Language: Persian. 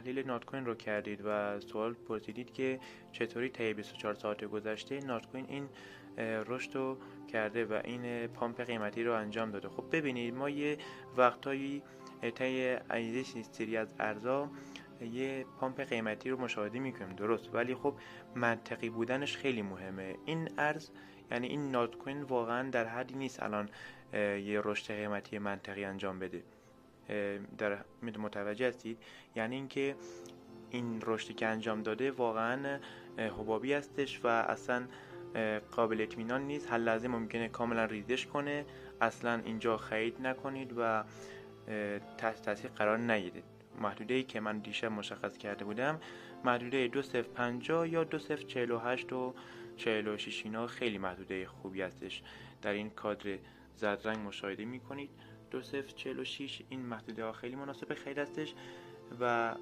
تحلیل نات کوین رو کردید و سوال پرسیدید که چطوری طی 24 ساعت گذشته نات کوین این رشد رو کرده و این پامپ قیمتی رو انجام داده. خب ببینید ما یه وقتایی طی یه سری از ارزا یه پامپ قیمتی رو مشاهده میکنیم، درست، ولی خب منطقی بودنش خیلی مهمه. این ارز یعنی این نات کوین واقعا در حدی نیست الان یه رشد قیمتی منطقی انجام بده. در متوجه هستید؟ یعنی اینکه این رشدی که انجام داده واقعا حبابی هستش و اصلا قابل اطمینان نیست. هر لحظه ممکنه کاملا ریزش کنه. اصلا اینجا خرید نکنید و تحت تاثیر قرار نگیرید. محدوده‌ای که من دیشب مشخص کرده بودم محدوده 2050 یا 2048 و 46 اینا خیلی محدوده خوبی هستش. در این کادر زرد رنگ مشاهده میکنید 2046 این محدوده ها خیلی مناسب خرید هستش و